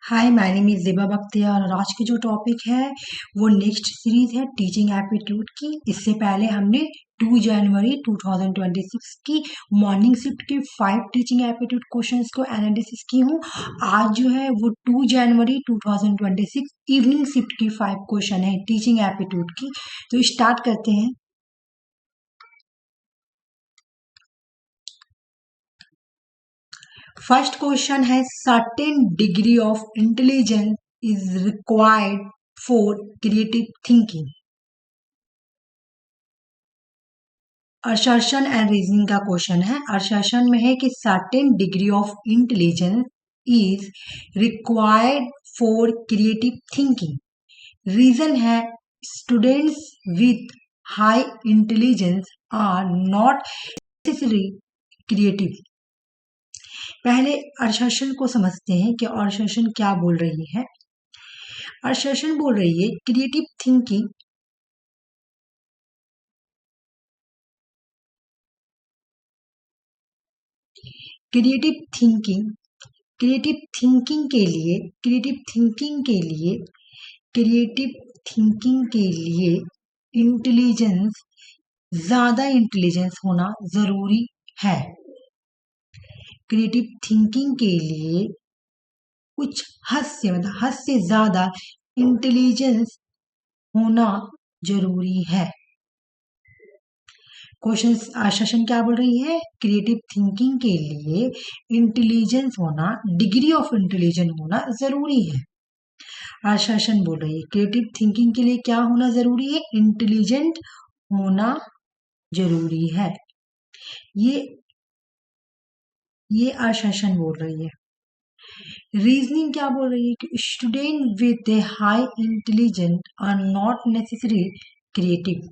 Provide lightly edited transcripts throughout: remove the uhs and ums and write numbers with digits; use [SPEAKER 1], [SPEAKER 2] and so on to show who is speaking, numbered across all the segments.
[SPEAKER 1] Hi, my name is Zeba Bakhtiyar और आज की जो टॉपिक है वो नेक्स्ट सीरीज़ है टीचिंग एप्टीट्यूड की। इससे पहले हमने 2 जनवरी 2026 की मॉर्निंग शिफ्ट के 5 टीचिंग एप्टीट्यूड क्वेश्चंस को एनालिसिस की हूँ। आज जो है वो 2 जनवरी 2026 इवनिंग शिफ्ट की 5 क्वेश्चन है टीचिंग एप्टीट्यूड की। तो स्टार्ट करते हैं। फर्स्ट क्वेश्चन है certain degree of intelligence is required for creative thinking. Assertion and reasoning का क्वेश्चन है। असर्शन में है कि certain degree of intelligence is required for creative thinking. Reason है students with high intelligence are not necessary creative. पहले assertion को समझते हैं कि असर्शन क्या बोल रही है। असर्शन बोल रही है creative thinking creative thinking creative thinking के लिए क्रिएटिव थिंकिंग के लिए क्रिएटिव थिंकिंग के लिए इंटेलिजेंस ज्यादा इंटेलिजेंस होना जरूरी है। क्रिएटिव थिंकिंग के लिए कुछ हद से ज्यादा इंटेलिजेंस होना जरूरी है। क्वेश्चन सेशन क्या बोल रही है? क्रिएटिव थिंकिंग के लिए इंटेलिजेंस होना, डिग्री ऑफ इंटेलिजेंस होना जरूरी है। आशासन बोल रही है क्रिएटिव थिंकिंग के लिए क्या होना जरूरी है? इंटेलिजेंट होना जरूरी है। ये आशासन बोल रही है। रीजनिंग क्या बोल रही है कि student with a high intelligent are not necessary creative.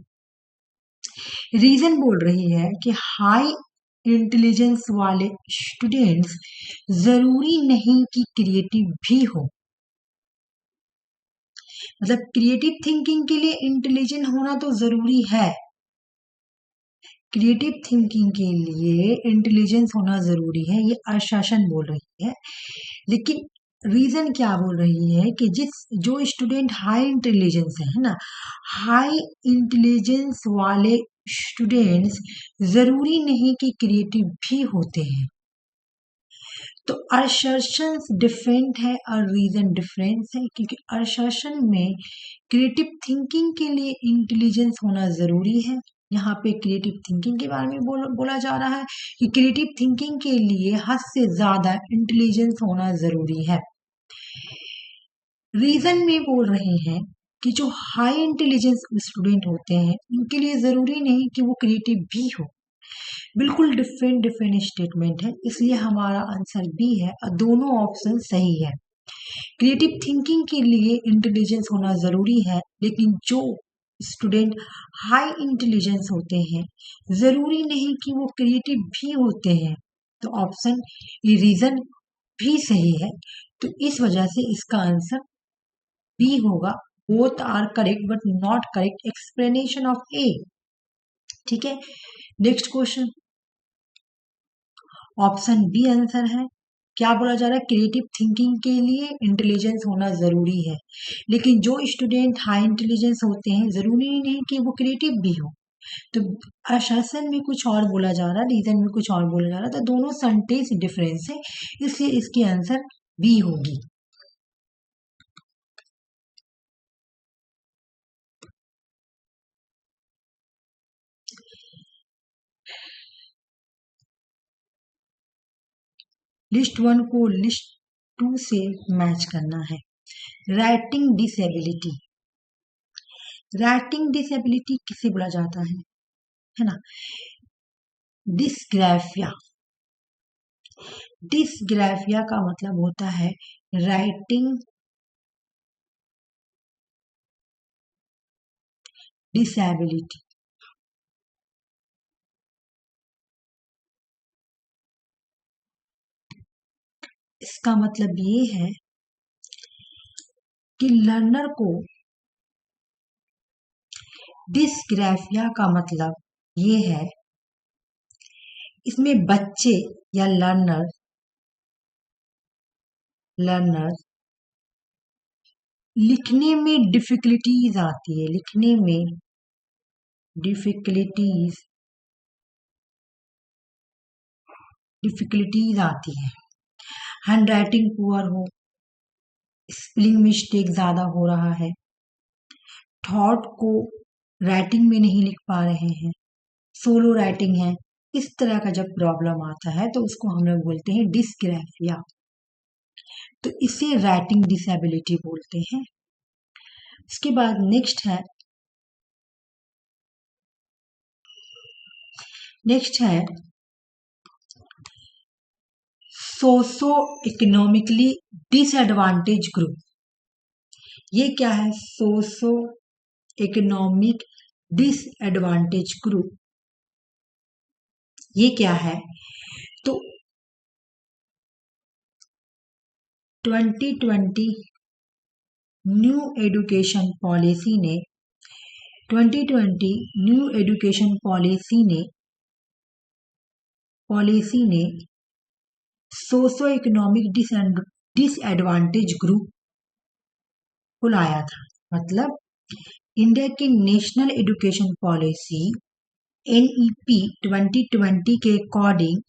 [SPEAKER 1] Reason बोल रही है कि हाई इंटेलिजेंस वाले स्टूडेंट्स जरूरी नहीं कि क्रिएटिव भी हो। मतलब क्रिएटिव थिंकिंग के लिए इंटेलिजेंट होना तो जरूरी है। क्रिएटिव थिंकिंग के लिए इंटेलिजेंस होना जरूरी है, ये आशासन बोल रही है। लेकिन रीजन क्या बोल रही है कि जो स्टूडेंट हाई इंटेलिजेंस है ना, हाई इंटेलिजेंस वाले स्टूडेंट्स जरूरी नहीं कि क्रिएटिव भी होते हैं। तो असर्शन डिफरेंट है और रीजन डिफरेंस है, क्योंकि असर्शन में क्रिएटिव थिंकिंग के लिए इंटेलिजेंस होना जरूरी है। यहाँ पे क्रिएटिव थिंकिंग के बारे में बोला जा रहा है कि क्रिएटिव थिंकिंग के लिए हद से ज्यादा इंटेलिजेंस होना जरूरी है। रीजन में बोल रहे हैं कि जो हाई इंटेलिजेंस स्टूडेंट होते हैं उनके लिए जरूरी नहीं कि वो क्रिएटिव भी हो। बिल्कुल डिफरेंट स्टेटमेंट है, इसलिए हमारा आंसर बी है और दोनों ऑप्शन सही है। क्रिएटिव थिंकिंग के लिए इंटेलिजेंस होना जरूरी है, लेकिन जो स्टूडेंट हाई इंटेलिजेंस होते हैं जरूरी नहीं कि वो क्रिएटिव भी होते हैं। तो ऑप्शन ये रीजन भी सही है। तो इस वजह से इसका आंसर बी होगा। Both are correct but not correct explanation of A. ठीक है, next question option B answer है। क्या बोला जा रहा है? क्रिएटिव थिंकिंग के लिए इंटेलिजेंस होना जरूरी है, लेकिन जो स्टूडेंट हाई इंटेलिजेंस होते हैं जरूरी नहीं कि वो क्रिएटिव भी हो। तो आश्वासन में कुछ और बोला जा रहा है, रीजन में कुछ और बोला जा रहा है, तो दोनों सेंटेंस डिफरेंस है, इसलिए इसकी आंसर बी होगी। लिस्ट 1 को लिस्ट 2 से मैच करना है। Writing disability. राइटिंग डिसेबिलिटी किसे बोला जाता है ना? डिस्ग्राफिया। डिस्ग्राफिया का मतलब होता है राइटिंग डिसेबिलिटी। इसका मतलब ये है कि लर्नर को डिस्ग्राफिया का मतलब ये है, इसमें बच्चे या लर्नर लिखने में डिफिकल्टीज आती है, लिखने में डिफिकल्टीज डिफिकल्टीज आती है। हैंड राइटिंग पुअर हो, स्पेलिंग मिस्टेक ज्यादा हो रहा है, थॉट को राइटिंग में नहीं लिख पा रहे हैं, सोलो राइटिंग है, इस तरह का जब प्रॉब्लम आता है तो उसको हम लोग बोलते हैं डिस्ग्राफिया। तो इसे राइटिंग डिसेबिलिटी बोलते हैं। उसके बाद नेक्स्ट है सोशो इकोनॉमिकली डिसएडवांटेज ग्रुप। ये क्या है? सोशो इकोनॉमिक डिसएडवांटेज ग्रुप, ये क्या है? तो 2020 न्यू एजुकेशन पॉलिसी ने 2020 न्यू एजुकेशन पॉलिसी ने सोशो इकोनॉमिक डिसएडवांटेज ग्रुप को लाया था। मतलब इंडिया की नेशनल एजुकेशन पॉलिसी NEP 2020 के according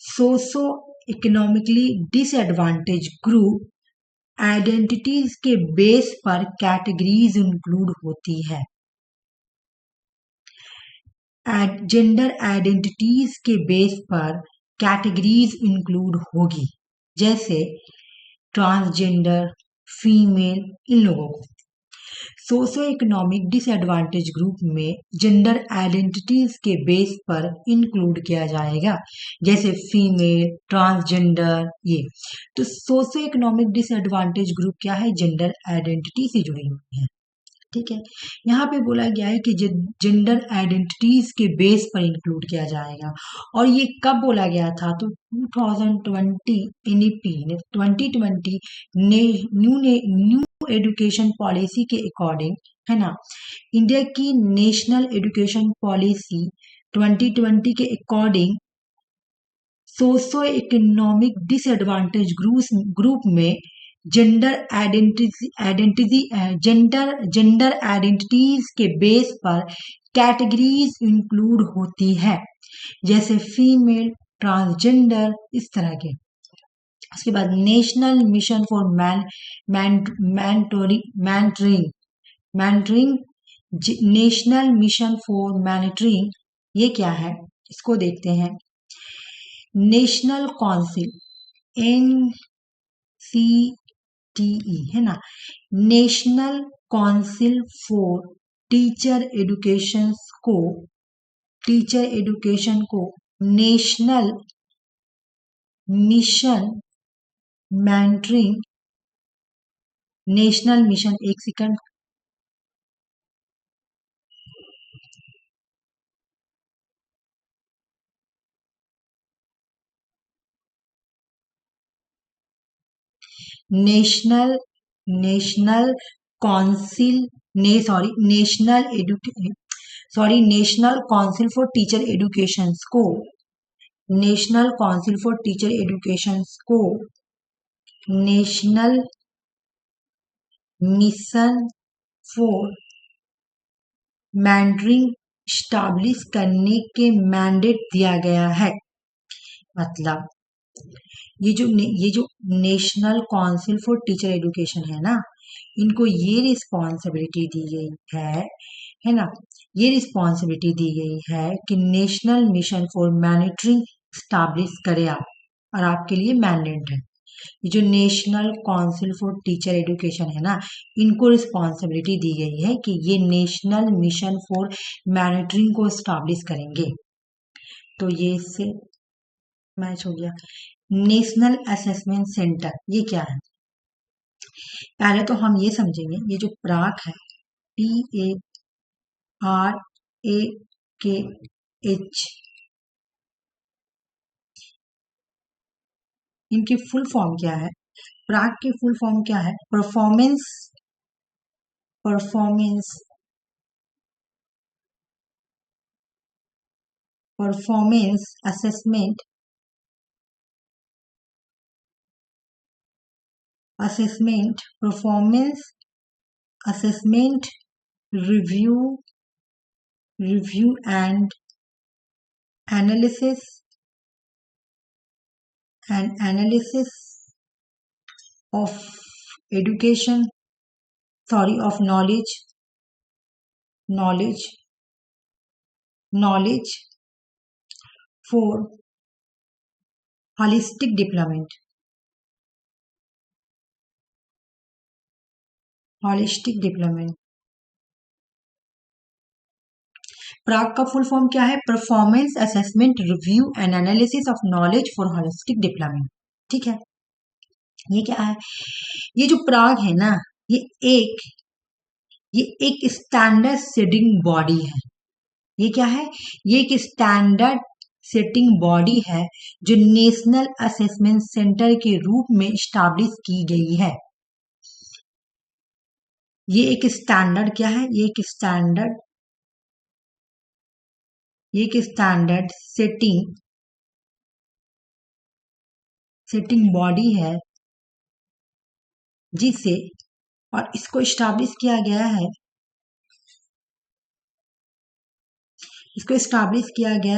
[SPEAKER 1] socio economically disadvantage group identities के बेस पर कैटेगरीज इंक्लूड होती है। जेंडर आइडेंटिटीज के बेस पर कैटेगरीज इंक्लूड होगी, जैसे ट्रांसजेंडर, फीमेल, इन लोगों को। सोशो इकोनॉमिक डिसएडवांटेज ग्रुप में जेंडर आइडेंटिटीज के बेस पर इंक्लूड किया जाएगा, जैसे फीमेल, ट्रांसजेंडर, ये। तो सोशो इकोनॉमिक डिसएडवांटेज ग्रुप क्या है? जेंडर आइडेंटिटी से जुड़ी हुई है। ठीक है, यहाँ पे बोला गया है कि जेंडर आइडेंटिटीज के बेस पर इंक्लूड किया जाएगा। और ये कब बोला गया था? तो 2020 NEP ने 2020 न्यू एजुकेशन पॉलिसी के अकॉर्डिंग, है ना, इंडिया की नेशनल एजुकेशन पॉलिसी 2020 के according socio economic disadvantage group में जेंडर आइडेंटिटीज के बेस पर कैटेगरीज इंक्लूड होती है, जैसे फीमेल, ट्रांसजेंडर, इस तरह के। उसके बाद national mission for mentoring national mission for monitoring, ये क्या है? इसको देखते हैं। नेशनल काउंसिल NCTE, है ना, national council for teacher education को national mission mentoring, national mission, एक second, national council national council for teacher education को national council for teacher education को national mission for mentoring establish करने के mandate दिया गया है। मतलब ये जो national council for teacher education है ना, इनको ये रिस्पॉन्सिबिलिटी दी गई है ना, ये रिस्पॉन्सिबिलिटी दी गई है कि नेशनल मिशन फॉर मैनिटरिंग स्टैब्लिश करे आप, और आपके लिए मैंडेट है। ये जो national council for teacher education है ना, इनको रिस्पॉन्सिबिलिटी दी गई है कि ये नेशनल मिशन फॉर मैनिटरिंग को स्टैब्लिश करेंगे। तो ये इससे मैच हो गया। नेशनल असेसमेंट सेंटर, ये क्या है? पहले तो हम ये समझेंगे, ये जो प्राक है, PARAKH, इनकी फुल फॉर्म क्या है? प्राक की फुल फॉर्म क्या है? Performance assessment performance assessment, review and analysis of education, sorry, of knowledge for holistic development. प्राग का फुल फॉर्म क्या है? Performance assessment review and analysis of knowledge for holistic development. ठीक है, ये क्या है? ये जो प्राग है ना, ये एक स्टैंडर्ड सेटिंग बॉडी है। ये क्या है? ये एक स्टैंडर्ड सेटिंग बॉडी है जो नेशनल असेसमेंट सेंटर के रूप में स्टैब्लिश की गई है। ये एक स्टैंडर्ड क्या है? ये एक स्टैंडर्ड सेटिंग बॉडी है जिसे, और इसको स्टैब्लिश किया गया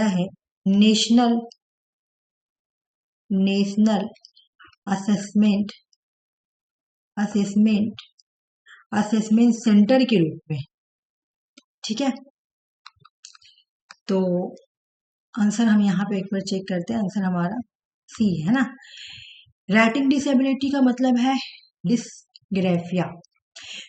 [SPEAKER 1] है, नेशनल असेसमेंट सेंटर के रूप में। ठीक है, तो आंसर हम यहाँ पे एक बार चेक करते हैं। आंसर हमारा सी है ना। राइटिंग डिसेबिलिटी का मतलब है dysgraphia.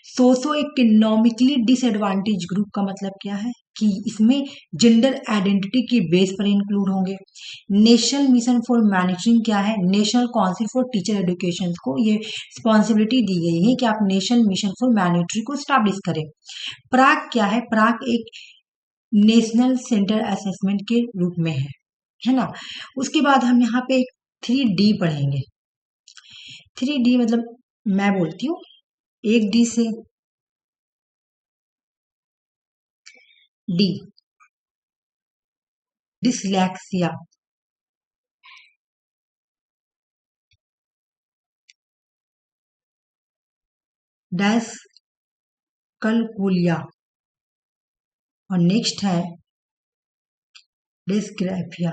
[SPEAKER 1] Socio economically disadvantage group का मतलब क्या है? कि इसमें जेंडर आइडेंटिटी के बेस पर इंक्लूड होंगे। नेशनल मिशन फॉर मैनेजिंग क्या है? National council for teacher education को ये रिस्पॉन्सिबिलिटी दी गई है कि आप नेशनल मिशन फॉर मैनेटरी को स्टैब्लिश करें। प्राग क्या है? प्राग एक नेशनल सेंटर असेसमेंट के रूप में है ना। उसके बाद हम यहाँ पे 3D पढ़ेंगे। 3D मतलब मैं बोलती हूँ, 1D से डी, डिसलेक्सिया, डिसकलकुलिया, और नेक्स्ट है डिसग्राफिया।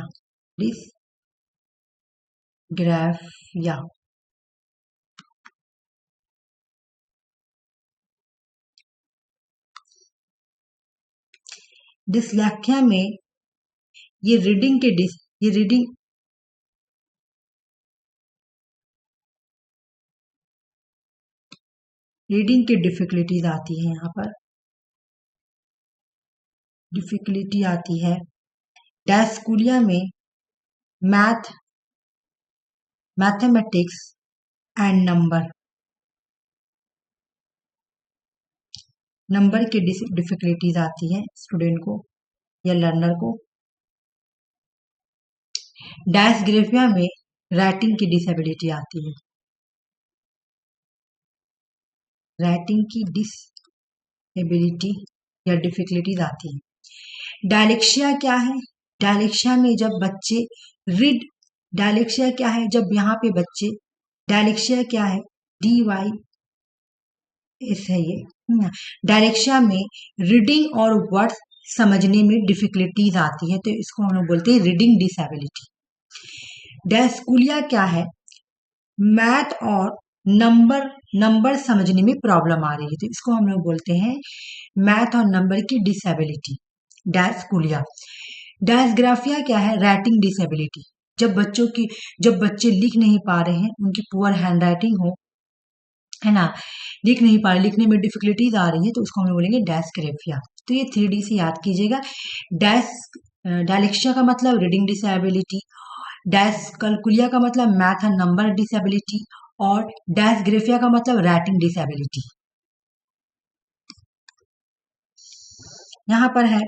[SPEAKER 1] डिसलेक्सिया में ये रीडिंग की डिफिकल्टीज आती है। यहाँ पर डिफिकल्टी आती है। डिस्कैल्कुलिया में मैथमेटिक्स एंड नंबर की डिफिकल्टीज आती है स्टूडेंट को या लर्नर को। डिसग्राफिया में राइटिंग की डिसेबिलिटी आती है। राइटिंग की डिसेबिलिटी या डिफिकल्टीज आती है। डायलेक्सिया क्या है? डायलेक्सिया में जब बच्चे डायलेक्सिया क्या है? जब यहाँ पे बच्चे, डायलेक्सिया क्या है? DYS है ये। डायलेक्सिया में रीडिंग और वर्ड्स समझने में डिफिकल्टीज आती है, तो इसको हम लोग बोलते हैं रीडिंग डिसेबिलिटी। डिस्कैल्कुलिया क्या है? मैथ और नंबर समझने में प्रॉब्लम आ रही है, तो इसको हम लोग बोलते हैं मैथ और नंबर की डिसेबिलिटी, डिस्कैल्कुलिया। डिसग्राफिया क्या है? Writing disability. जब बच्चे लिख नहीं पा रहे हैं, उनकी पुअर हैंडराइटिंग हो, है ना, लिख नहीं पा रहे, लिखने में डिफिकल्टीज आ रही है, तो उसको हम लोग बोलेंगे डिसग्राफिया। तो ये 3D से याद कीजिएगा। डायलेक्सिया का मतलब रीडिंग डिसेबिलिटी, डिसकैल्कुलिया का मतलब मैथ एंड नंबर डिसेबिलिटी, और डिसग्राफिया का मतलब राइटिंग डिसेबिलिटी। यहाँ पर है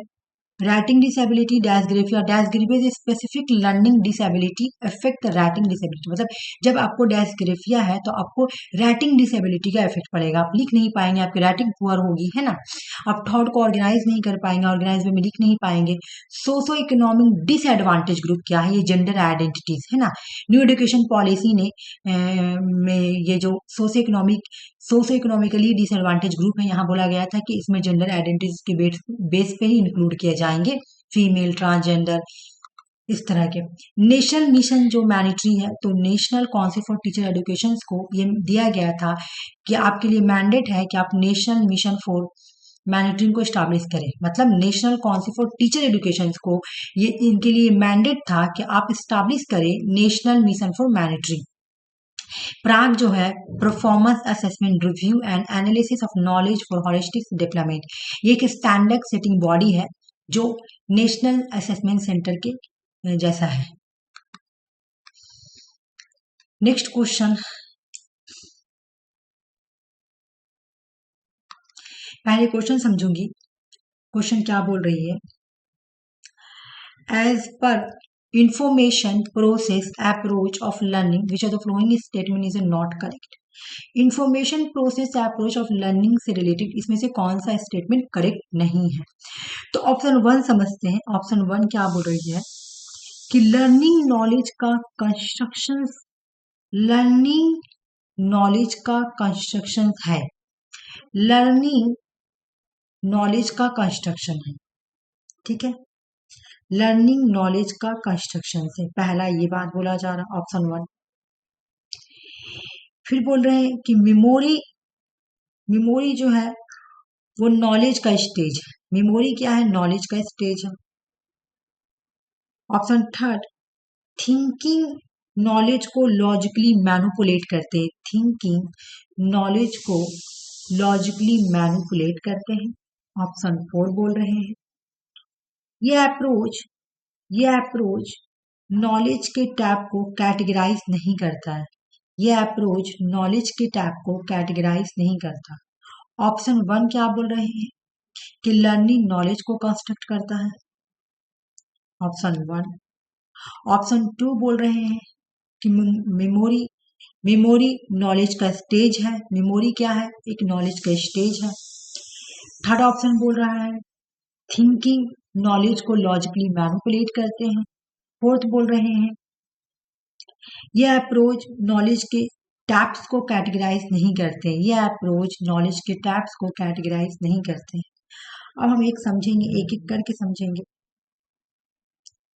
[SPEAKER 1] writing disability, dysgraphia. Dysgraphia is specific learning disability affect writing disability. मतलब जब आपको डिसग्राफिया है तो आपको राइटिंग डिसेबिलिटी का इफेक्ट पड़ेगा। आप लिख नहीं पाएंगे, आपकी राइटिंग पुअर होगी, है ना। आप थॉट को ऑर्गेनाइज नहीं कर पाएंगे, ऑर्गेनाइज वे में लिख नहीं पाएंगे। सोशो इकोनॉमिक डिसएडवांटेज ग्रुप क्या है? ये जेंडर आइडेंटिटीज, है ना। न्यू एजुकेशन पॉलिसी ने में ये जो socio economic socio economically disadvantage group है, यहाँ बोला गया था कि इसमें जेंडर आइडेंटिटीज के बेस पे ही इंक्लूड किए जाएंगे, फीमेल, ट्रांसजेंडर, इस तरह के। नेशनल मिशन जो मैंडेटरी है, तो national council for teacher education को ये दिया गया था कि आपके लिए मैंडेट है कि आप नेशनल मिशन फॉर मैंडेटरी को स्टैब्लिश करें, मतलब national council for teacher education को ये इनके लिए मैंडेट था कि आप स्टैब्लिश करें नेशनल मिशन फॉर मैंडेटरी। प्राग जो है performance assessment review and analysis of knowledge for holistic development, ये एक स्टैंडर्ड सेटिंग बॉडी है जो नेशनल असेसमेंट सेंटर के जैसा है। नेक्स्ट क्वेश्चन, पहले क्वेश्चन समझूंगी, क्वेश्चन क्या बोल रही है। As per information process approach of learning which of the following statement is not correct. Information process approach of learning से रिलेटेड इसमें से कौन सा स्टेटमेंट करेक्ट नहीं है? तो ऑप्शन 1 समझते हैं। ऑप्शन 1 क्या बोल रही है कि लर्निंग नॉलेज का कंस्ट्रक्शन, लर्निंग नॉलेज का कंस्ट्रक्शन है, लर्निंग नॉलेज का कंस्ट्रक्शन है, ठीक है, लर्निंग नॉलेज का कंस्ट्रक्शन से पहला ये बात बोला जा रहा, ऑप्शन 1। फिर बोल रहे हैं कि मेमोरी, मेमोरी जो है वो नॉलेज का स्टेज है, मेमोरी क्या है, नॉलेज का स्टेज है। ऑप्शन 3, थिंकिंग नॉलेज को लॉजिकली मैनिपुलेट करते हैं, थिंकिंग नॉलेज को लॉजिकली मैनिपुलेट करते हैं। ऑप्शन 4 बोल रहे हैं ये अप्रोच नॉलेज के टैप को कैटेगराइज नहीं करता है, ये अप्रोच नॉलेज के टैप को कैटेगराइज नहीं करता। ऑप्शन 1 क्या बोल रहे हैं कि लर्निंग नॉलेज को कंस्ट्रक्ट करता है, ऑप्शन 1। ऑप्शन 2 बोल रहे हैं कि मेमोरी नॉलेज का स्टेज है, मेमोरी क्या है, एक नॉलेज का स्टेज है। थर्ड ऑप्शन बोल रहा है थिंकिंग नॉलेज को लॉजिकली मैनिपुलेट करते हैं। फोर्थ बोल रहे हैं यह अप्रोच नॉलेज के टैप्स को कैटेगराइज नहीं करते, यह अप्रोच नॉलेज के टैप्स को कैटेगराइज नहीं करते। अब हम एक समझेंगे, एक एक करके समझेंगे।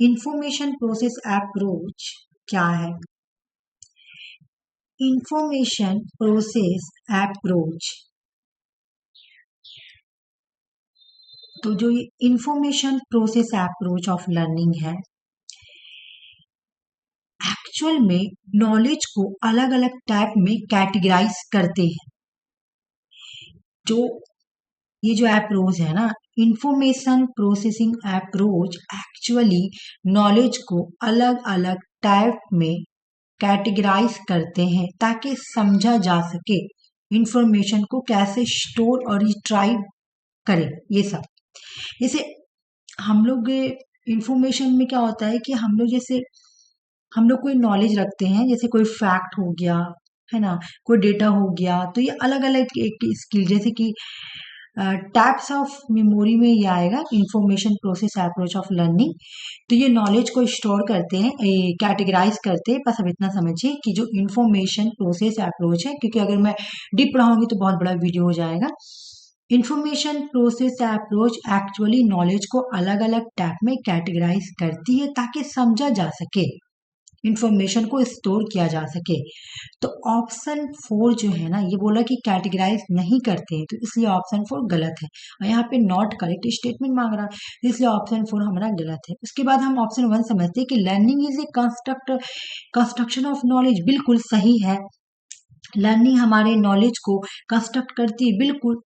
[SPEAKER 1] इंफॉर्मेशन प्रोसेस अप्रोच क्या है? इंफॉर्मेशन प्रोसेस अप्रोच, तो जो ये information process approach of learning है, एक्चुअल में नॉलेज को अलग अलग टाइप में कैटेगराइज करते हैं। जो ये जो अप्रोच है ना, information processing approach actually knowledge को अलग अलग टाइप में कैटेगराइज करते हैं ताकि समझा जा सके इंफॉर्मेशन को कैसे स्टोर और रिट्राइव करें। ये सब जैसे हम लोग इंफॉर्मेशन में क्या होता है कि हम लोग जैसे हम लोग कोई नॉलेज रखते हैं, जैसे कोई फैक्ट हो गया है ना, कोई डेटा हो गया, तो ये अलग अलग एक स्किल, जैसे कि टाइप्स ऑफ मेमोरी में ये आएगा information process approach of learning. तो ये नॉलेज को स्टोर करते हैं, कैटेगराइज करते हैं। बस अब इतना समझिए कि जो इंफॉर्मेशन प्रोसेस अप्रोच है, क्योंकि अगर मैं डीप पढ़ाऊंगी तो बहुत बड़ा वीडियो हो जाएगा। Information process approach actually knowledge को अलग अलग टाइप में कैटेगराइज करती है ताकि समझा जा सके, इंफॉर्मेशन को स्टोर किया जा सके। तो ऑप्शन 4 जो है ना, ये बोला कि कैटेगराइज नहीं करते हैं, तो इसलिए ऑप्शन 4 गलत है। और यहाँ पे नॉट करेक्ट स्टेटमेंट मांग रहा है, तो इसलिए ऑप्शन 4 हमारा गलत है। उसके बाद हम ऑप्शन 1 समझते हैं कि learning is a construction of knowledge, बिल्कुल सही है। लर्निंग हमारे नॉलेज को कंस्ट्रक्ट करती है, बिल्कुल।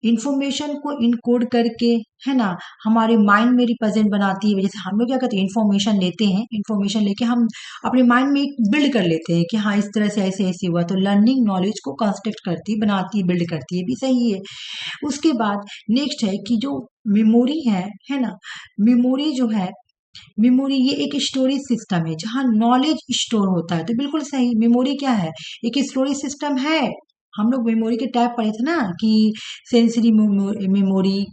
[SPEAKER 1] इंफॉर्मेशन को इनकोड करके है ना हमारे माइंड में रिप्रेजेंट बनाती है। जैसे हम लोग क्या करते हैं, इंफॉर्मेशन लेते हैं, इंफॉर्मेशन लेके हम अपने माइंड में एक बिल्ड कर लेते हैं कि हाँ इस तरह से ऐसे ऐसे हुआ। तो लर्निंग नॉलेज को कंस्ट्रक्ट करती, बनाती, बिल्ड करती है, भी सही है। उसके बाद नेक्स्ट है कि जो मेमोरी है ना, मेमोरी जो है, मेमोरी ये एक स्टोरेज सिस्टम है जहां नॉलेज स्टोर होता है। तो बिल्कुल सही, मेमोरी क्या है, एक स्टोरेज सिस्टम है। हम लोग मेमोरी के टाइप पढ़े थे ना कि सेंसरी मेमोरी।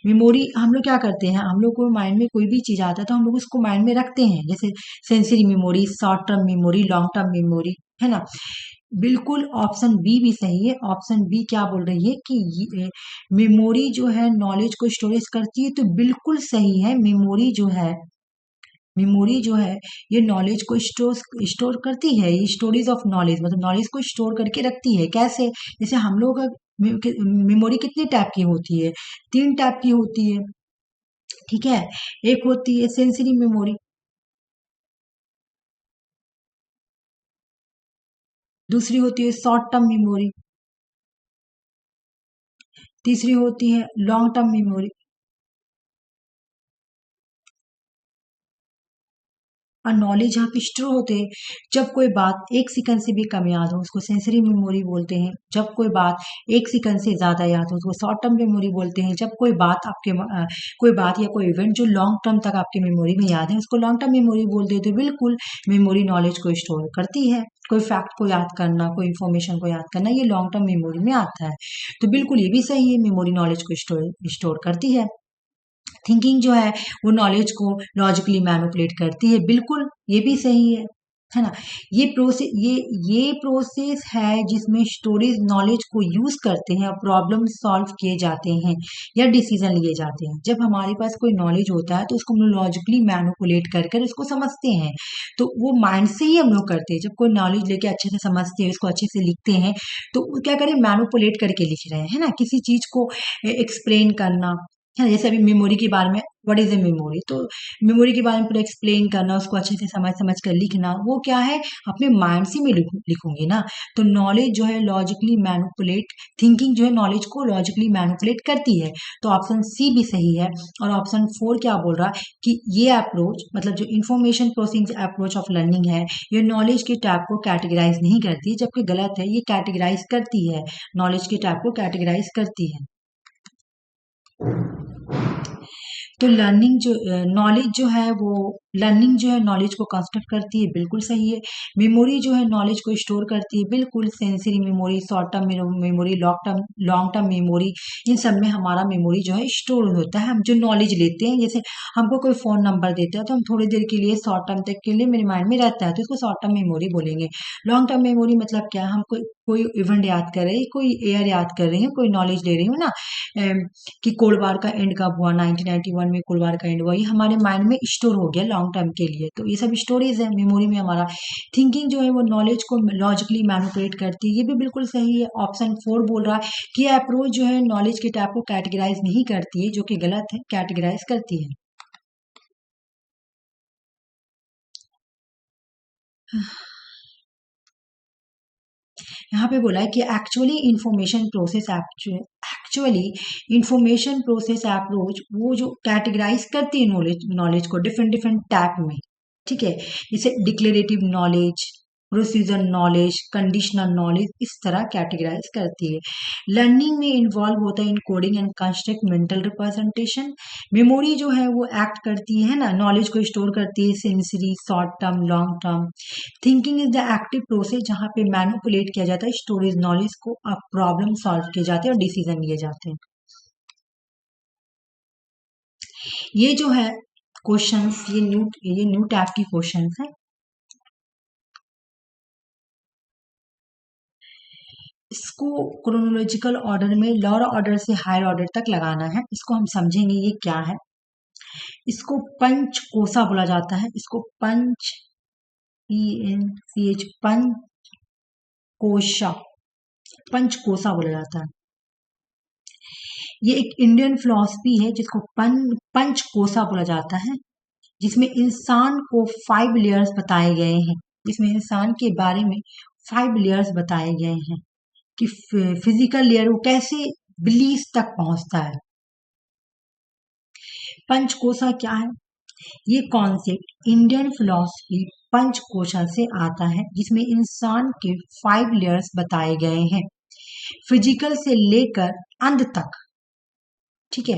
[SPEAKER 1] मेमोरी हम लोग क्या करते हैं, हम लोग को माइंड में कोई भी चीज आता है तो हम लोग उसको माइंड में रखते हैं, जैसे sensory memory, short term memory, long term memory, है ना। बिल्कुल ऑप्शन बी भी सही है। ऑप्शन बी क्या बोल रही है कि मेमोरी जो है नॉलेज को स्टोरेज करती है, तो बिल्कुल सही है। मेमोरी जो है ये नॉलेज को स्टोर स्टोर करती है। ये स्टोरेज ऑफ नॉलेज मतलब नॉलेज को स्टोर करके रखती है। कैसे? जैसे हम लोग का मेमोरी कितनी टाइप की होती है? 3 टाइप की होती है। ठीक है, एक होती है सेंसरी मेमोरी, दूसरी होती है शॉर्ट टर्म मेमोरी, तीसरी होती है लॉन्ग टर्म मेमोरी। और नॉलेज यहाँ पे स्टोर होते हैं। जब कोई बात 1 सेकंड से भी कम याद हो उसको सेंसरी मेमोरी बोलते हैं। जब कोई बात 1 सेकंड से ज्यादा याद हो उसको शॉर्ट टर्म मेमोरी बोलते हैं। जब कोई बात या कोई इवेंट जो लॉन्ग टर्म तक आपके मेमोरी में याद है उसको लॉन्ग टर्म मेमोरी बोलते हैं। तो बिल्कुल मेमोरी नॉलेज को स्टोर करती है। कोई फैक्ट को याद करना, कोई इन्फॉर्मेशन को याद करना, ये लॉन्ग टर्म मेमोरी में आता है। तो बिल्कुल ये भी सही है, मेमोरी नॉलेज को स्टोर करती है। थिंकिंग जो है वो नॉलेज को लॉजिकली मैनिपुलेट करती है। बिल्कुल ये भी सही है ना? ये प्रोसेस है जिसमें स्टोरेज नॉलेज को यूज करते हैं और प्रॉब्लम सॉल्व किए जाते हैं या डिसीजन लिए जाते हैं। जब हमारे पास कोई नॉलेज होता है तो उसको हम लॉजिकली मैनिपुलेट कर कर उसको समझते हैं। तो वो माइंड से ही हम लोग करते हैं। जब कोई नॉलेज लेके अच्छे से समझते हैं, उसको अच्छे से लिखते हैं, तो वो क्या करें, मैनिपुलेट करके लिख रहे हैं, है ना? किसी चीज को एक्सप्लेन करना, है ना? जैसे अभी मेमोरी के बारे में, व्हाट इज ए मेमोरी, तो मेमोरी के बारे में पूरा एक्सप्लेन करना, उसको अच्छे से समझ समझ कर लिखना, वो क्या है, अपने माइंड से मैं लिखूंगी ना। तो नॉलेज जो है लॉजिकली मैनिपुलेट, थिंकिंग जो है नॉलेज को लॉजिकली मैनिपुलेट करती है। तो ऑप्शन सी भी सही है। और ऑप्शन 4 क्या बोल रहा है कि ये अप्रोच मतलब जो information processing approach of learning है, ये नॉलेज के टाइप को कैटेगराइज नहीं करती, जबकि गलत है, ये कैटेगराइज करती है, नॉलेज के टाइप को कैटेगराइज करती है। तो लर्निंग जो है नॉलेज को कंस्ट्रक्ट करती है, बिल्कुल सही है। मेमोरी जो है नॉलेज को स्टोर करती है, बिल्कुल। Sensory memory, short term memory, long term memory, इन सब में हमारा मेमोरी जो है स्टोर होता है। हम जो नॉलेज लेते हैं, जैसे हमको कोई फोन नंबर देता है तो हम थोड़ी देर के लिए, शॉर्ट टर्म तक के लिए मेरे माइंड में रहता है, तो इसको शॉर्ट टर्म मेमोरी बोलेंगे। लॉन्ग टर्म मेमोरी मतलब क्या, हम कोई कोई इवेंट याद कर रहे हैं, कोई एयर याद कर रही हूँ, कोई नॉलेज ले रही हूँ ना, कि कोल्ड वार का एंड कब हुआ, 1991 में कोल्ड वार का एंड हुआ, ये हमारे माइंड में स्टोर हो गया लॉन्ग टर्म के लिए। तो ये सब स्टोरेज है मेमोरी में हमारा। थिंकिंग जो है वो नॉलेज को लॉजिकली मैनिपुलेट करती है, ये भी बिल्कुल सही है। ऑप्शन 4 बोल रहा है कि अप्रोच जो है नॉलेज के टाइप को कैटेगराइज नहीं करती है, जो कि गलत है, कैटेगराइज करती है। यहाँ पे बोला है कि एक्चुअली इंफॉर्मेशन प्रोसेस अप्रोच वो जो कैटेगराइज करती है नॉलेज नॉलेज को डिफरेंट डिफरेंट टाइप में। ठीक है, जैसे declarative knowledge, procedure knowledge, conditional knowledge, इस तरह कैटेगराइज करती है। लर्निंग में इन्वॉल्व होता है in coding and construct mental representation. Memory जो है वो एक्ट करती है ना, नॉलेज को स्टोर करती है, sensory, short term, long term. Thinking is the active process जहाँ पे मैनिपुलेट किया जाता है स्टोरेज नॉलेज को, अब प्रॉब्लम सॉल्व किए जाते हैं और डिसीजन लिए जाते हैं। ये जो है क्वेश्चंस, ये न्यू टाइप की क्वेश्चंस है। इसको क्रोनोलॉजिकल ऑर्डर में लोअर ऑर्डर से हायर ऑर्डर तक लगाना है। इसको हम समझेंगे ये क्या है। इसको पंच कोसा बोला जाता है। इसको पंच, PNCH, कोशा, पंचकोशा बोला जाता है। ये एक इंडियन फिलॉसफी है जिसको पंचकोशा बोला जाता है, जिसमें इंसान को 5 लेयर्स बताए गए हैं। जिसमें इंसान के बारे में 5 लेयर्स बताए गए हैं कि फिजिकल लेयर वो कैसे बिलीफ तक पहुंचता है। पंचकोशा क्या है? ये कॉन्सेप्ट इंडियन फिलॉसफी पंचकोशा से आता है, जिसमें इंसान के 5 लेयर्स बताए गए हैं, फिजिकल से लेकर अंत तक। ठीक है,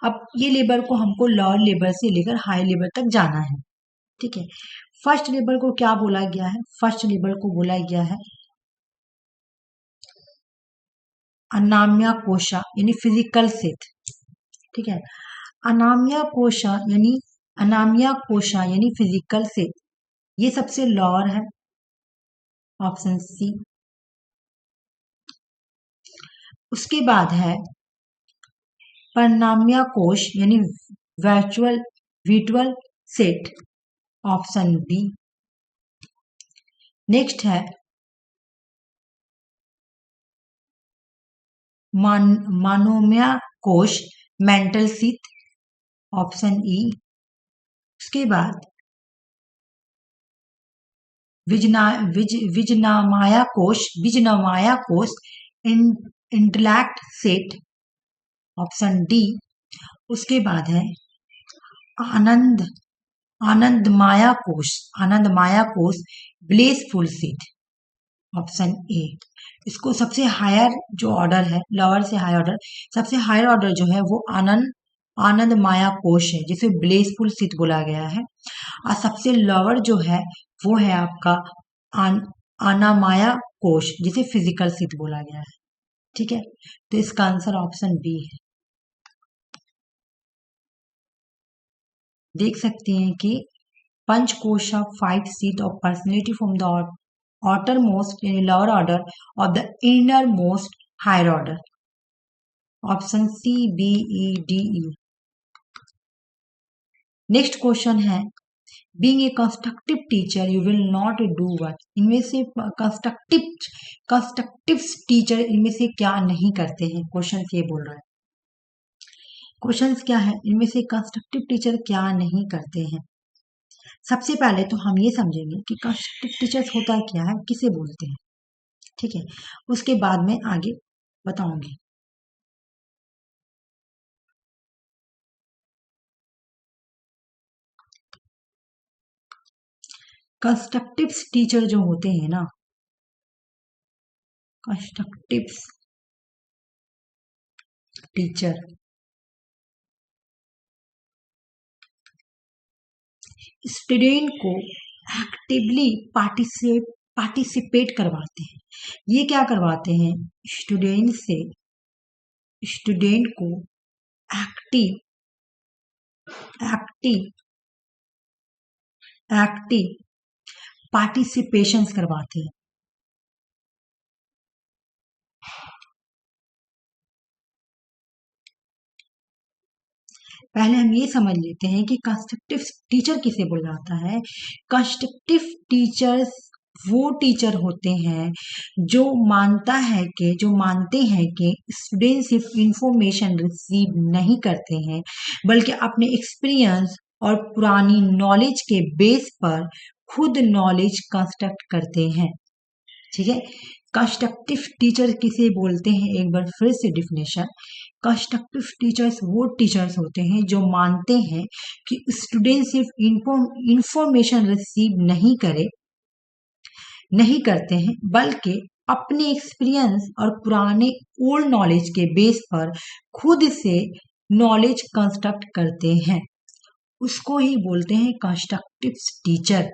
[SPEAKER 1] अब ये लेबर को हमको लोअर लेबर से लेकर हाई लेबर तक जाना है। ठीक है, फर्स्ट लेबर को क्या बोला गया है? फर्स्ट लेबर को बोला गया है अनाम्या कोशा, यानी फिजिकल से। ठीक है, अनाम्या कोशा यानी अनामिया कोशा यानी फिजिकल से, ये सबसे लोअर है, ऑप्शन सी। उसके बाद है परिणाम्य कोश यानी virtual visual set, option B. Next है मनोमय कोश मेंटल सीट, ऑप्शन ई। उसके बाद विजनामाया कोश इंटेलेक्ट सेट, ऑप्शन डी। उसके बाद है आनंद आनंदमाया कोश ब्लेसफुल सीट, ऑप्शन ए। इसको सबसे हायर जो ऑर्डर है, लोअर से हायर ऑर्डर, सबसे हायर ऑर्डर जो है वो आनंद माया कोश है, जिसे ब्लेसफुल सीट बोला गया है। और सबसे लोअर जो है वो है आपका अनामाया कोश, जिसे फिजिकल सीट बोला गया है। ठीक है, तो इसका आंसर ऑप्शन बी है। देख सकते हैं कि panchkosh of 5 sheath of personality from the outermost यानी lower order of the innermost higher order, option C B E D E. Next question है being a constructive teacher you will not do what. इनमें से constructive teacher इनमें से क्या नहीं करते हैं, क्वेश्चन ये बोल रहा है। क्वेश्चन क्या है, इनमें से कंस्ट्रक्टिव टीचर क्या नहीं करते हैं। सबसे पहले तो हम ये समझेंगे कि कंस्ट्रक्टिव टीचर्स होता क्या है, किसे बोलते हैं। ठीक है, उसके बाद में आगे बताऊंगी। कंस्ट्रक्टिव टीचर जो होते हैं ना, कंस्ट्रक्टिव टीचर स्टूडेंट को एक्टिवली पार्टिसिपेट करवाते हैं। ये क्या करवाते हैं, स्टूडेंट को एक्टिव पार्टिसिपेशंस करवाते हैं। पहले हम ये समझ लेते हैं कि कंस्ट्रक्टिव टीचर किसे बोला जाता है। कंस्ट्रक्टिव टीचर्स वो टीचर होते हैं जो मानते हैं कि स्टूडेंट सिर्फ इंफॉर्मेशन रिसीव नहीं करते हैं, बल्कि अपने एक्सपीरियंस और पुरानी नॉलेज के बेस पर खुद नॉलेज कंस्ट्रक्ट करते हैं। ठीक है, कंस्ट्रक्टिव टीचर किसे बोलते हैं, एक बार फिर से डिफिनेशन। कंस्ट्रक्टिव टीचर्स वो टीचर्स होते हैं जो मानते हैं कि स्टूडेंट सिर्फ इंफॉर्मेशन रिसीव नहीं करते हैं, बल्कि अपने एक्सपीरियंस और पुराने ओल्ड नॉलेज के बेस पर खुद से नॉलेज कंस्ट्रक्ट करते हैं। उसको ही बोलते हैं कंस्ट्रक्टिव टीचर।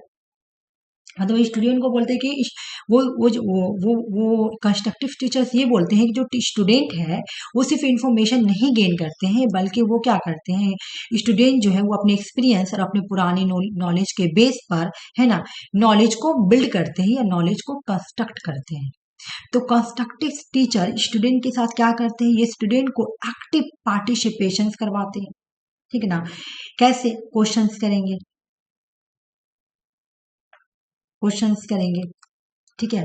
[SPEAKER 1] मतलब स्टूडेंट को बोलते हैं कि वो कंस्ट्रक्टिव टीचर्स ये बोलते हैं कि जो स्टूडेंट है वो सिर्फ इंफॉर्मेशन नहीं गेन करते हैं, बल्कि वो क्या करते हैं, स्टूडेंट जो है वो अपने एक्सपीरियंस और अपने पुरानी नॉलेज के बेस पर, है ना, नॉलेज को बिल्ड करते हैं या नॉलेज को कंस्ट्रक्ट करते हैं। तो कंस्ट्रक्टिव टीचर स्टूडेंट के साथ क्या करते हैं, ये स्टूडेंट को एक्टिव पार्टिसिपेशन करवाते हैं। ठीक है ना, कैसे क्वेश्चंस करेंगे, ठीक है,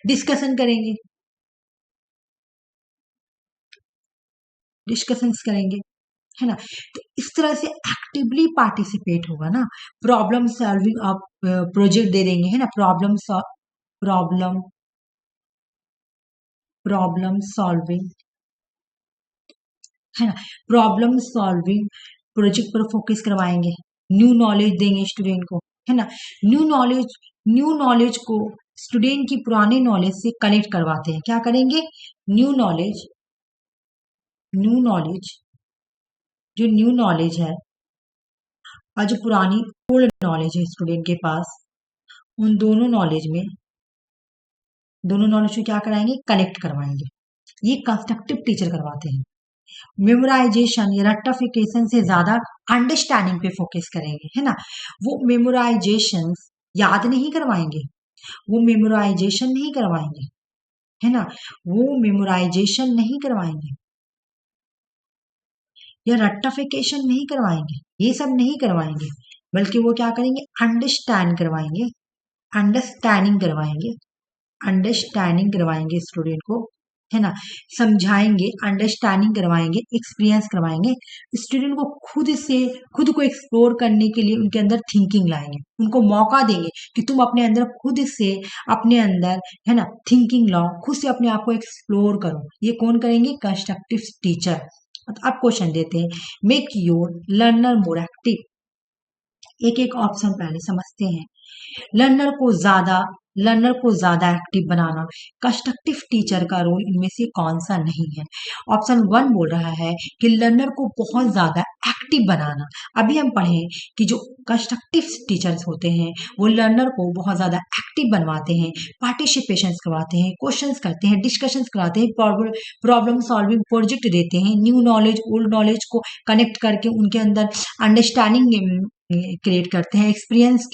[SPEAKER 1] डिस्कशंस करेंगे, है ना। तो इस तरह से एक्टिवली पार्टिसिपेट होगा ना। प्रॉब्लम सॉल्विंग आप प्रोजेक्ट दे देंगे, है ना, प्रॉब्लम सॉल्विंग, है ना, प्रॉब्लम सॉल्विंग प्रोजेक्ट पर फोकस करवाएंगे, न्यू नॉलेज देंगे स्टूडेंट को, है ना। न्यू नॉलेज को स्टूडेंट की पुराने नॉलेज से कनेक्ट करवाते हैं। क्या करेंगे, न्यू नॉलेज जो न्यू नॉलेज है और जो पुरानी ओल्ड नॉलेज है स्टूडेंट के पास, उन दोनों नॉलेज को क्या कराएंगे, कनेक्ट करवाएंगे। ये कंस्ट्रक्टिव टीचर करवाते हैं। मेमोराइजेशन या रट्टाफिकेशन से ज्यादा अंडरस्टैंडिंग पे फोकस करेंगे, है ना। वो मेमोराइजेशन याद नहीं करवाएंगे, वो मेमोराइजेशन नहीं करवाएंगे, है ना, वो मेमोराइजेशन नहीं करवाएंगे या रट्टाफिकेशन नहीं करवाएंगे, ये सब नहीं करवाएंगे, बल्कि वो क्या करेंगे, अंडरस्टैंड करवाएंगे, अंडरस्टैंडिंग करवाएंगे, अंडरस्टैंडिंग करवाएंगे स्टूडेंट को, है ना, समझाएंगे, अंडरस्टैंडिंग करवाएंगे, एक्सपीरियंस करवाएंगे, स्टूडेंट को खुद को एक्सप्लोर करने के लिए उनके अंदर थिंकिंग लाएंगे, उनको मौका देंगे कि तुम अपने अंदर खुद से अपने अंदर, है ना, थिंकिंग लाओ, खुद से अपने आप को एक्सप्लोर करो। ये कौन करेंगे, कंस्ट्रक्टिव टीचर। अब क्वेश्चन देते हैं, make your learner more active. एक एक ऑप्शन पहले समझते हैं। लर्नर को ज्यादा एक्टिव बनाना, कंस्ट्रक्टिव टीचर का रोल इनमें से कौन सा नहीं है। ऑप्शन 1 बोल रहा है कि लर्नर को बहुत ज्यादा एक्टिव बनाना। अभी हम पढ़े कि जो कंस्ट्रक्टिव टीचर्स होते हैं वो लर्नर को बहुत ज्यादा एक्टिव बनवाते हैं, पार्टिसिपेशन करवाते हैं, क्वेश्चंस करते हैं, डिस्कशंस कराते हैं, प्रॉब्लम सॉल्विंग प्रोजेक्ट देते हैं, न्यू नॉलेज ओल्ड नॉलेज को कनेक्ट करके उनके अंदर अंडरस्टैंडिंग क्रिएट करते हैं, एक्सपीरियंस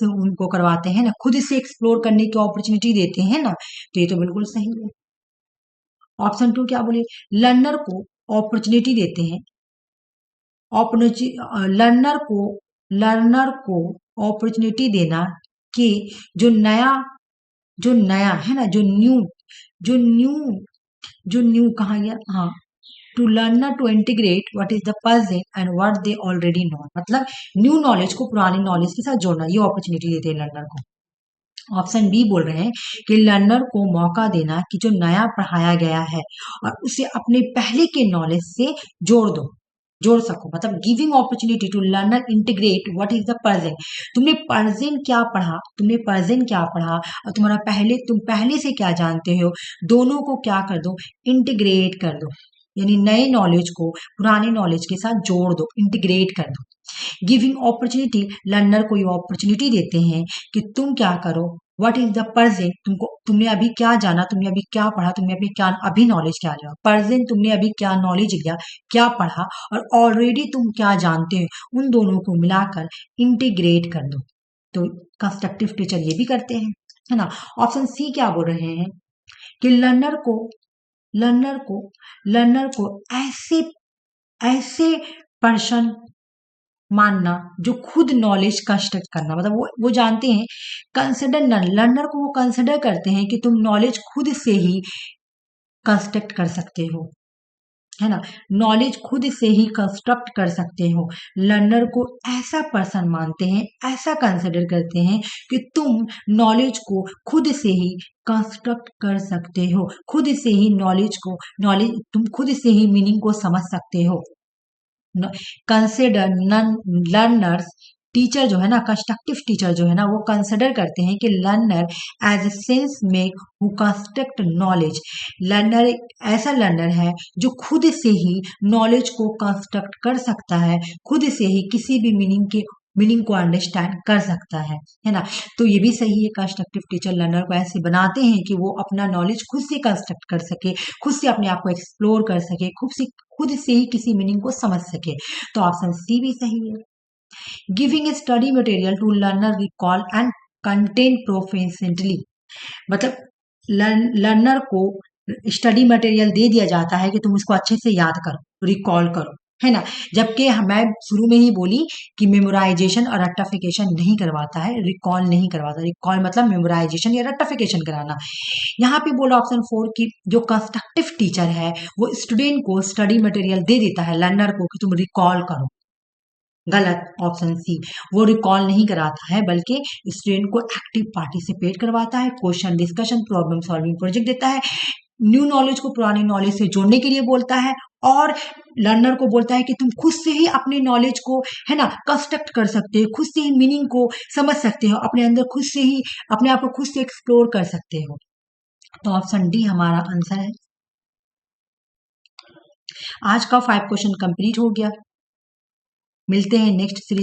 [SPEAKER 1] उनको करवाते हैं ना, खुद से एक्सप्लोर करने की अपॉर्चुनिटी देते हैं ना, तो ये तो बिल्कुल सही है। ऑप्शन 2 क्या बोले, लर्नर को अपॉर्चुनिटी देते हैं, लर्नर को अपॉर्चुनिटी देना कि जो नया है ना, जो न्यू जो न्यू कहा गया, हाँ, to learner to integrate what is the person and what they already know, मतलब न्यू नॉलेज को पुरानी नॉलेज के साथ जोड़ना, ये अपॉर्चुनिटी देते हैं लर्नर को। ऑप्शन बी बोल रहे हैं कि लर्नर को मौका देना कि जो नया पढ़ाया गया है और उसे अपने पहले के नॉलेज से जोड़ सको, मतलब giving opportunity to learner integrate what is the person. तुमने पर्सन क्या पढ़ा और तुम पहले से क्या जानते हो, दोनों को क्या कर दो, इंटीग्रेट कर दो, यानी नए नॉलेज को पुराने नॉलेज के साथ जोड़ दो, इंटीग्रेट कर दो। गिविंग अपॉर्चुनिटी, लर्नर को ये अपॉर्चुनिटी देते हैं कि तुम क्या करो, व्हाट इज द पर्सन, तुमने अभी क्या जाना, तुमने अभी क्या पढ़ा, तुमने अभी नॉलेज क्या लिया, पर्सन तुमने अभी क्या नॉलेज लिया, क्या पढ़ा, और ऑलरेडी तुम क्या जानते हो, उन दोनों को मिलाकर इंटीग्रेट कर दो। तो कंस्ट्रक्टिव टीचर ये भी करते हैं, है ना। ऑप्शन सी क्या बोल रहे हैं कि लर्नर को ऐसे पर्सन मानना जो खुद नॉलेज कंस्ट्रक्ट करना, मतलब वो जानते हैं, लर्नर को वो कंसिडर करते हैं कि तुम नॉलेज खुद से ही कंस्ट्रक्ट कर सकते हो, है ना, नॉलेज खुद से ही कंस्ट्रक्ट कर सकते हो। लर्नर को ऐसा पर्सन मानते हैं, ऐसा कंसिडर करते हैं कि तुम नॉलेज को खुद से ही कंस्ट्रक्ट कर सकते हो, खुद से ही तुम खुद से ही मीनिंग को समझ सकते हो। कंसिडर लर्नर्स, टीचर जो है ना, कंस्ट्रक्टिव टीचर जो है ना, वो कंसिडर करते हैं कि learner as a sense make who construct knowledge, learner ऐसा लर्नर है जो खुद से ही नॉलेज को कंस्ट्रक्ट कर सकता है, खुद से ही किसी भी मीनिंग को अंडरस्टैंड कर सकता है ना। तो ये भी सही है, कंस्ट्रक्टिव टीचर लर्नर को ऐसे बनाते हैं कि वो अपना नॉलेज खुद से कंस्ट्रक्ट कर सके, खुद से अपने आप को एक्सप्लोर कर सके, खुद से ही किसी मीनिंग को समझ सके। तो ऑप्शन सी भी सही है। Giving a study material to learner recall and content proficiently, मतलब लर्नर को स्टडी मटेरियल दे दिया जाता है कि तुम इसको अच्छे से याद करो, रिकॉल करो, है ना। जबकि मैं शुरू में ही बोली कि मेमोराइजेशन और रट्टाफिकेशन नहीं करवाता है, रिकॉल नहीं करवाता। रिकॉल मतलब मेमोराइजेशन या रट्टाफिकेशन कराना। यहाँ पे बोला ऑप्शन 4 की जो कंस्ट्रक्टिव टीचर है वो स्टूडेंट को स्टडी मटेरियल दे देता है लर्नर को कि तुम रिकॉल करो। गलत, ऑप्शन सी, वो रिकॉल नहीं कराता है बल्कि स्टूडेंट को एक्टिव पार्टिसिपेट करवाता है, question discussion, problem solving project देता है, न्यू नॉलेज को पुरानी नॉलेज से जोड़ने के लिए बोलता है, और लर्नर को बोलता है कि तुम खुद से ही अपने नॉलेज को, है ना, कंस्ट्रक्ट कर सकते हो, खुद से ही मीनिंग को समझ सकते हो, अपने अंदर खुद से ही अपने आप को खुद से एक्सप्लोर कर सकते हो। तो ऑप्शन डी हमारा आंसर है। आज का 5 क्वेश्चन कंप्लीट हो गया। मिलते हैं नेक्स्ट सीरीज